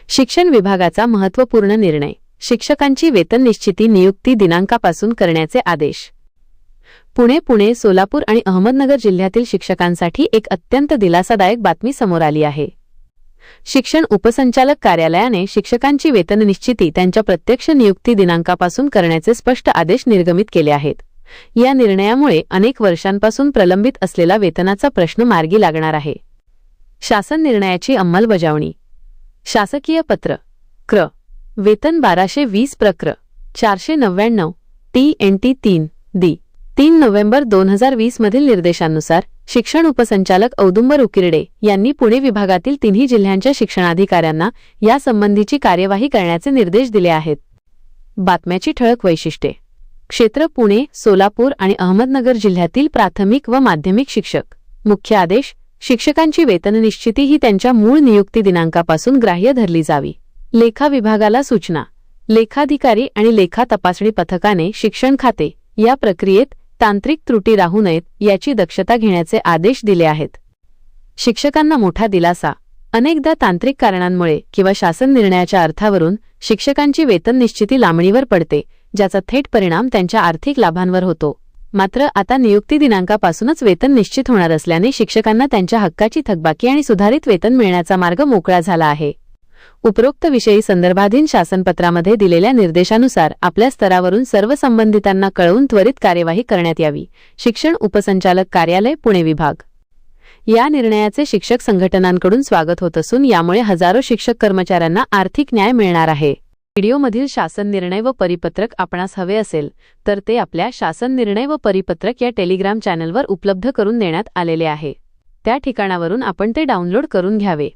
शिक्षण विभागाचा महत्त्वपूर्ण निर्णय. शिक्षकांची वेतन निश्चिती नियुक्ती दिनांकापासून करण्याचे आदेश. पुणे, सोलापूर आणि अहमदनगर जिल्ह्यातील शिक्षकांसाठी एक अत्यंत दिलासादायक बातमी समोर आली आहे. शिक्षण उपसंचालक कार्यालयाने शिक्षकांची वेतन निश्चिती त्यांच्या प्रत्यक्ष नियुक्ती दिनांकापासून करण्याचे स्पष्ट आदेश निर्गमित केले आहेत. या निर्णयामुळे अनेक वर्षांपासून प्रलंबित असलेला वेतनाचा प्रश्न मार्गी लागणार आहे. शासन निर्णयाची अंमलबजावणी. शासकीय पत्र क्र. वेतन 1220 प्रक्र. 499 TNT 3 दि. 3 नोव्हेंबर 2020 मधील निर्देशानुसार शिक्षण उपसंचालक औदुंबर उकिरडे यांनी पुणे विभागातील तिन्ही जिल्ह्यांच्या शिक्षणाधिकाऱ्यांना यासंबंधीची कार्यवाही करण्याचे निर्देश दिले आहेत. बातम्याची ठळक वैशिष्ट्ये. क्षेत्र पुणे, सोलापूर आणि अहमदनगर जिल्ह्यातील प्राथमिक व माध्यमिक शिक्षक. मुख्य आदेश. शिक्षकांची वेतन निश्चिती ही त्यांच्या मूळ नियुक्ती दिनांकापासून ग्राह्य धरली जावी. लेखा विभागाला सूचना. लेखाधिकारी आणि लेखा तपासणी पथकाने शिक्षण खाते या प्रक्रियेत तांत्रिक त्रुटी राहू नयेत याची दक्षता घेण्याचे आदेश दिले आहेत. शिक्षकांना मोठा दिलासा. अनेकदा तांत्रिक कारणांमुळे किंवा शासन निर्णयाच्या अर्थावरून शिक्षकांची वेतन निश्चिती लांबणीवर पडते, ज्याचा थेट परिणाम त्यांच्या आर्थिक लाभांवर होतो. मात्र आता नियुक्ती दिनांकापासूनच वेतन निश्चित होणार असल्याने शिक्षकांना त्यांच्या हक्काची थकबाकी आणि सुधारित वेतन मिळण्याचा मार्ग मोकळा झाला आहे. उपरोक्त विषयी संदर्भाधीन शासनपत्रामध्ये दिलेल्या निर्देशानुसार आपल्या स्तरावरून सर्व संबंधितांना कळवून त्वरित कार्यवाही करण्यात यावी. शिक्षण उपसंचालक कार्यालय, पुणे विभाग. या निर्णयाचे शिक्षक संघटनांकडून स्वागत होत असून यामुळे हजारो शिक्षक कर्मचाऱ्यांना आर्थिक न्याय मिळणार आहे. व्हिडिओमधील शासन निर्णय व परिपत्रक आपणास हवे असेल तर ते आपल्या शासन निर्णय व परिपत्रक या टेलिग्राम चॅनलवर उपलब्ध करून देण्यात आलेले आहे. त्या ठिकाणावरून आपण ते डाउनलोड करून घ्यावे.